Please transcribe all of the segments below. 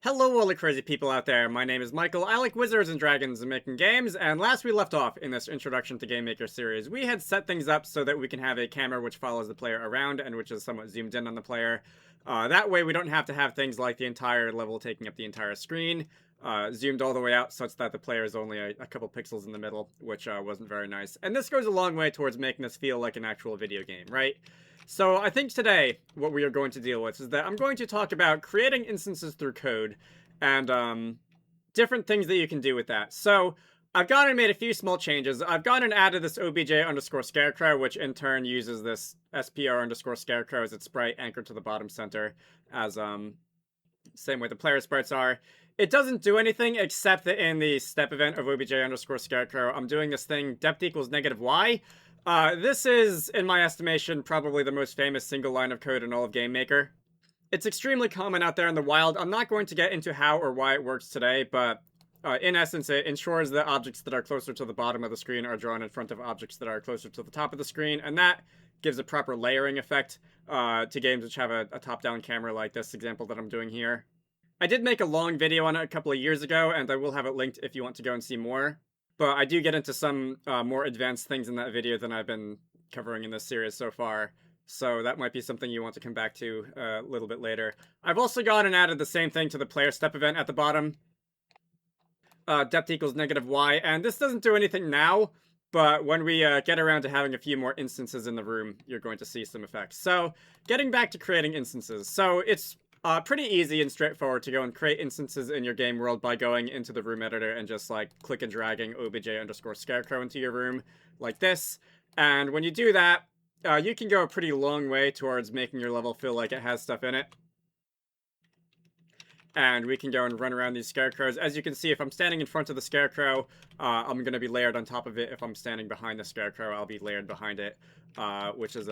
Hello all the crazy people out there, my name is Michael, I like wizards and dragons and making games, and last we left off in this introduction to GameMaker series, we had set things up so that we can have a camera which follows the player around and which is somewhat zoomed in on the player. That way we don't have to have things like the entire level taking up the entire screen, zoomed all the way out such that the player is only a couple pixels in the middle, which wasn't very nice. And this goes a long way towards making this feel like an actual video game, right? So I think today what we are going to deal with is that I'm going to talk about creating instances through code and different things that you can do with that. So I've gone and made a few small changes. I've gone and added this obj underscore scarecrow, which in turn uses this spr underscore scarecrow as its sprite anchored to the bottom center, as same way the player sprites are. It doesn't do anything except that in the step event of obj underscore scarecrow, I'm doing this thing depth equals -y. This is, in my estimation, probably the most famous single line of code in all of GameMaker. It's extremely common out there in the wild. I'm not going to get into how or why it works today, but in essence, it ensures that objects that are closer to the bottom of the screen are drawn in front of objects that are closer to the top of the screen, and that gives a proper layering effect to games which have a top-down camera like this example that I'm doing here. I did make a long video on it a couple of years ago, and I will have it linked if you want to go and see more. But I do get into some more advanced things in that video than I've been covering in this series so far. So that might be something you want to come back to a little bit later. I've also gone and added the same thing to the player step event at the bottom. Depth equals -y. And this doesn't do anything now, but when we get around to having a few more instances in the room, you're going to see some effects. So getting back to creating instances. So it's pretty easy and straightforward to go and create instances in your game world by going into the room editor and just like click and dragging obj underscore scarecrow into your room like this. And when you do that, you can go a pretty long way towards making your level feel like it has stuff in it. And we can go and run around these scarecrows. As you can see, if I'm standing in front of the scarecrow, I'm going to be layered on top of it. If I'm standing behind the scarecrow, I'll be layered behind it, which is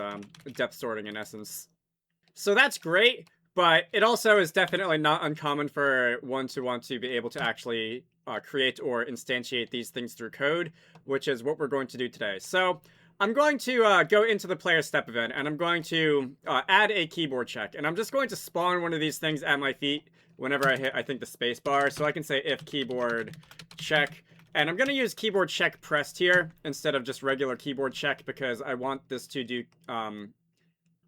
depth sorting in essence. So that's great. But it also is definitely not uncommon for one to want to be able to actually create or instantiate these things through code, which is what we're going to do today. So I'm going to go into the player step event, and I'm going to add a keyboard check. And I'm just going to spawn one of these things at my feet whenever I hit, I think, the space bar. So I can say if keyboard check. And I'm going to use keyboard check pressed here instead of just regular keyboard check because I want this to do...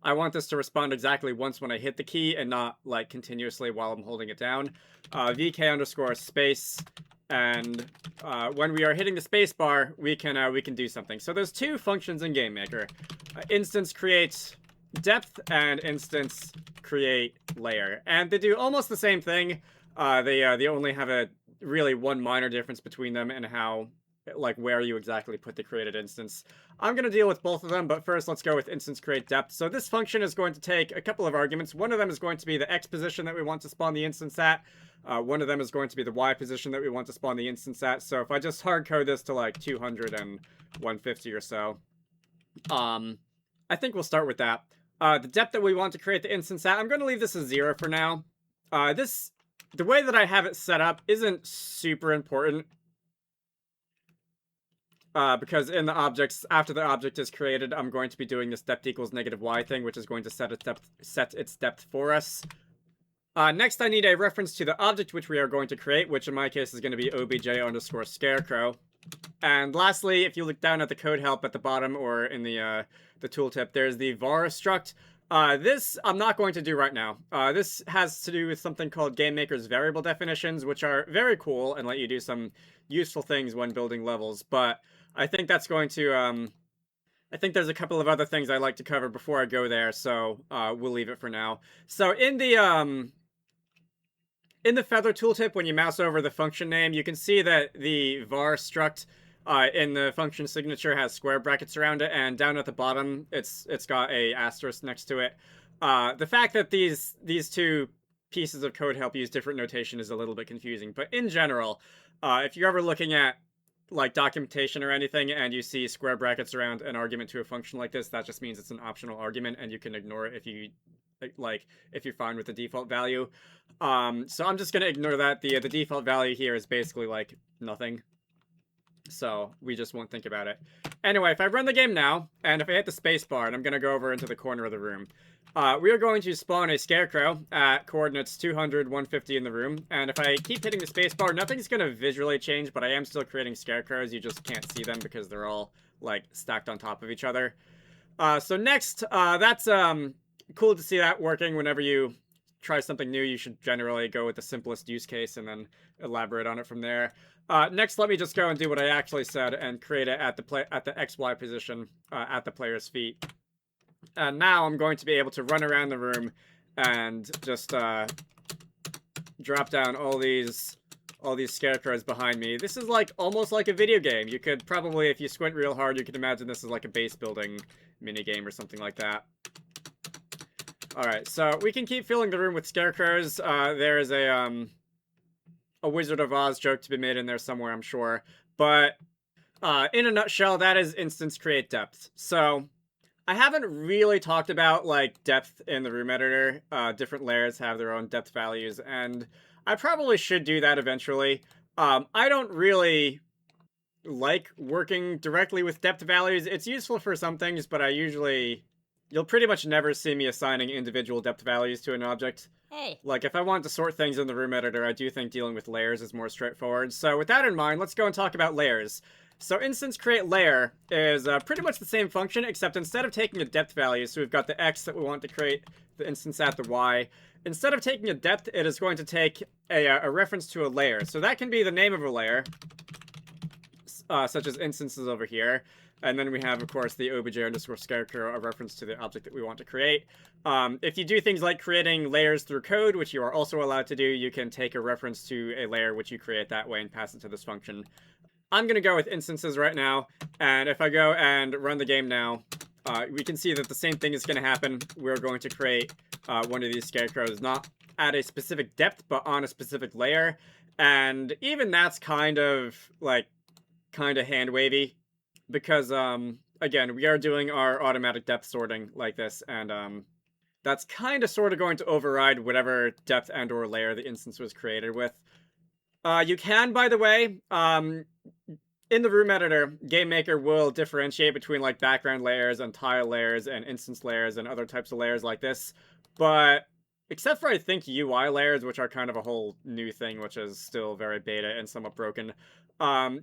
I want this to respond exactly once when I hit the key and not like continuously while I'm holding it down. VK underscore space, and when we are hitting the space bar, we can do something. So there's two functions in GameMaker: instance create depth and instance create layer, and they do almost the same thing. They only have a really one minor difference between them and how, like, where you exactly put the created instance. I'm going to deal with both of them, but first let's go with instance create depth. So this function is going to take a couple of arguments. One of them is going to be the X position that we want to spawn the instance at. One of them is going to be the Y position that we want to spawn the instance at. So if I just hard code this to like 200 and 150 or so, I think we'll start with that. The depth that we want to create the instance at, I'm going to leave this as 0 for now. The way that I have it set up isn't super important. Because in the objects, after the object is created, I'm going to be doing this depth equals -y thing, which is going to set its depth for us. Next, I need a reference to the object which we are going to create, which in my case is going to be obj underscore scarecrow. And lastly, if you look down at the code help at the bottom or in the tooltip, there's the var struct. This I'm not going to do right now. This has to do with something called GameMaker's variable definitions, which are very cool and let you do some useful things when building levels, but I think that's going to, I think there's a couple of other things I'd like to cover before I go there, so we'll leave it for now. So in the feather tooltip, when you mouse over the function name, you can see that the var struct in the function signature has square brackets around it, and down at the bottom, it's got a asterisk next to it. The fact that these two pieces of code help use different notation is a little bit confusing, but in general, if you're ever looking at like documentation or anything and you see square brackets around an argument to a function like this, that just means it's an optional argument and you can ignore it if you're fine with the default value. So I'm just going to ignore that. The default value here is basically like nothing, so we just won't think about it. Anyway, if I run the game now, and if I hit the space bar, and I'm going to go over into the corner of the room, we are going to spawn a scarecrow at coordinates 200, 150 in the room, and if I keep hitting the space bar, nothing's going to visually change, but I am still creating scarecrows. You just can't see them because they're all, like, stacked on top of each other. So next, that's cool to see that working. Whenever you try something new, you should generally go with the simplest use case and then elaborate on it from there. Next, let me just go and do what I actually said and create it at the XY position at the player's feet. And now I'm going to be able to run around the room and just drop down all these scarecrows behind me. This is like almost like a video game. You could probably, if you squint real hard, you could imagine this is like a base building mini game or something like that. Alright, so we can keep filling the room with scarecrows. There is a Wizard of Oz joke to be made in there somewhere, I'm sure. But in a nutshell, that is instance create depth. So I haven't really talked about like depth in the room editor. Different layers have their own depth values, and I probably should do that eventually. I don't really like working directly with depth values. It's useful for some things, but you'll pretty much never see me assigning individual depth values to an object. Hey. Like, if I want to sort things in the room editor, I do think dealing with layers is more straightforward. So with that in mind, let's go and talk about layers. So instance create layer is pretty much the same function, except instead of taking a depth value, so we've got the X that we want to create the instance at the Y, instead of taking a depth, it is going to take a reference to a layer. So that can be the name of a layer, such as instances over here. And then we have, of course, the obj underscore scarecrow, a reference to the object that we want to create. If you do things like creating layers through code, which you are also allowed to do, you can take a reference to a layer which you create that way and pass it to this function. I'm going to go with instances right now, and if I go and run the game now, we can see that the same thing is going to happen. We're going to create one of these scarecrows, not at a specific depth, but on a specific layer. And even that's kind of hand-wavy. Because, again, we are doing our automatic depth sorting like this, and that's kind of sort of going to override whatever depth and or layer the instance was created with. You can, by the way, in the room editor, GameMaker will differentiate between, like, background layers and tile layers and instance layers and other types of layers like this, but except for, I think, UI layers, which are kind of a whole new thing, which is still very beta and somewhat broken,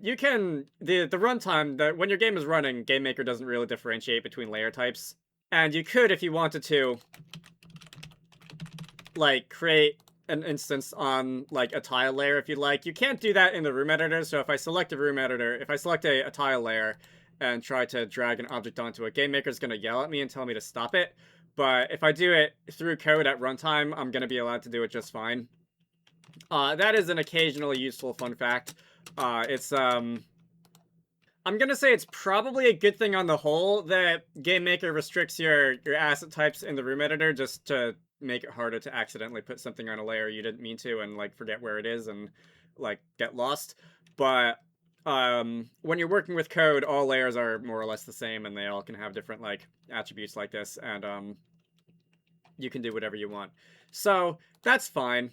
you can, the runtime, when your game is running, GameMaker doesn't really differentiate between layer types. And you could, if you wanted to, like, create an instance on, like, a tile layer if you'd like. You can't do that in the room editor, so if I select a room editor, if I select a tile layer and try to drag an object onto it, GameMaker's gonna yell at me and tell me to stop it. But if I do it through code at runtime, I'm gonna be allowed to do it just fine. That is an occasionally useful fun fact. I'm gonna say it's probably a good thing on the whole that GameMaker restricts your asset types in the room editor just to make it harder to accidentally put something on a layer you didn't mean to and, like, forget where it is and, like, get lost. But, when you're working with code, all layers are more or less the same and they all can have different, like, attributes like this, and, you can do whatever you want. So, that's fine.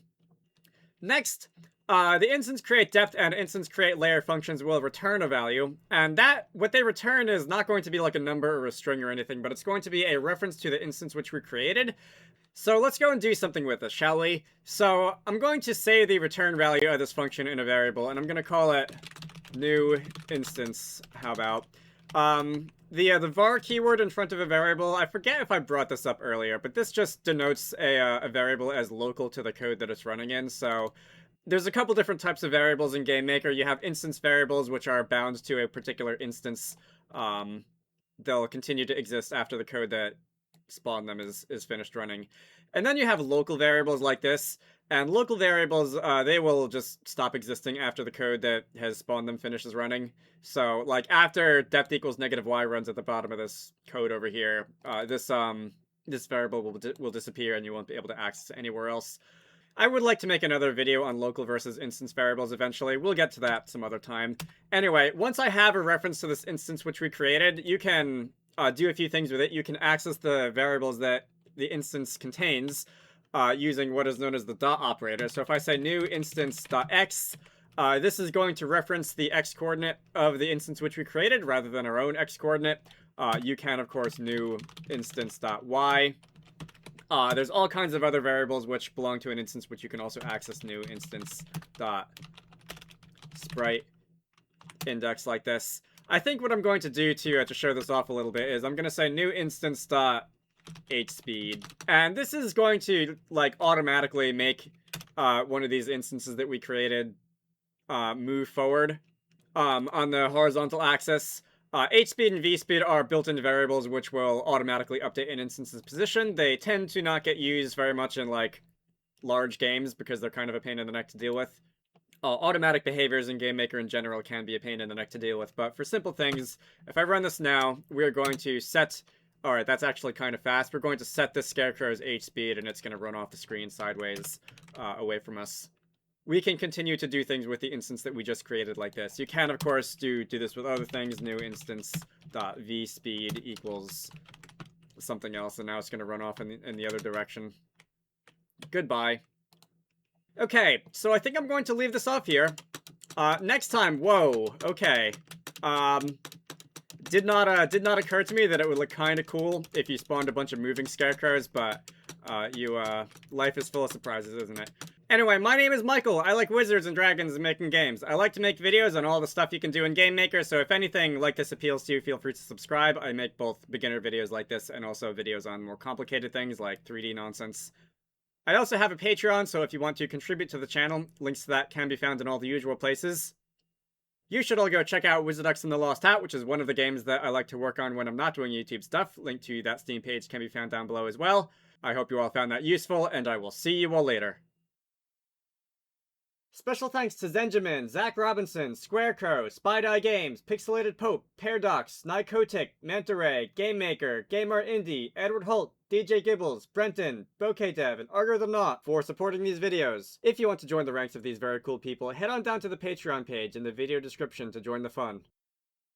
Next, the instance create depth and instance create layer functions will return a value, and what they return is not going to be like a number or a string or anything, but it's going to be a reference to the instance which we created. So let's go and do something with this, shall we? So I'm going to say the return value of this function in a variable, and I'm going to call it new instance. How about? The var keyword in front of a variable, I forget if I brought this up earlier, but this just denotes a variable as local to the code that it's running in. So there's a couple different types of variables in GameMaker. You have instance variables, which are bound to a particular instance. They'll continue to exist after the code that spawned them is finished running. And then you have local variables like this. And local variables, they will just stop existing after the code that has spawned them finishes running. So, like, after depth equals -y runs at the bottom of this code over here, this variable will disappear and you won't be able to access it anywhere else. I would like to make another video on local versus instance variables eventually. We'll get to that some other time. Anyway, once I have a reference to this instance which we created, you can do a few things with it. You can access the variables that the instance contains using what is known as the dot operator. So if I say new instance.x, This is going to reference the x-coordinate of the instance which we created rather than our own x-coordinate. You can, of course, new instance.y. There's all kinds of other variables which belong to an instance which you can also access new instance.sprite index like this. I think what I'm going to do to show this off a little bit is I'm going to say new instance.hspeed. And this is going to, like, automatically make one of these instances that we created move forward on the horizontal axis. hspeed and vspeed are built-in variables which will automatically update an instance's position. They tend to not get used very much in, like, large games because they're kind of a pain in the neck to deal with. Automatic behaviors in GameMaker in general can be a pain in the neck to deal with, but for simple things, if I run this now, we're going to set... Alright, that's actually kind of fast. We're going to set this scarecrow's h-speed, and it's going to run off the screen sideways away from us. We can continue to do things with the instance that we just created like this. You can, of course, do this with other things. New instance.vspeed equals something else, and now it's going to run off in the other direction. Goodbye. Okay, so I think I'm going to leave this off here. Next time, whoa, okay. Did not occur to me that it would look kind of cool if you spawned a bunch of moving scarecrows, but, life is full of surprises, isn't it? Anyway, my name is Michael. I like Wizards and Dragons and making games. I like to make videos on all the stuff you can do in GameMaker, so if anything like this appeals to you, feel free to subscribe. I make both beginner videos like this and also videos on more complicated things like 3D nonsense. I also have a Patreon, so if you want to contribute to the channel, links to that can be found in all the usual places. You should all go check out Wizarducks and the Lost Hat, which is one of the games that I like to work on when I'm not doing YouTube stuff. Link to that Steam page can be found down below as well. I hope you all found that useful, and I will see you all later. Special thanks to Zenjamin, Zach Robinson, Squarecrow, Spide-Eye Games, Pixelated Pope, Paradox, Nykotic, Manta Ray, GameMaker, GameArt Indie, Edward Holt, DJ Gibbles, Brenton, BokehDev, and Argo the Knot for supporting these videos. If you want to join the ranks of these very cool people, head on down to the Patreon page in the video description to join the fun.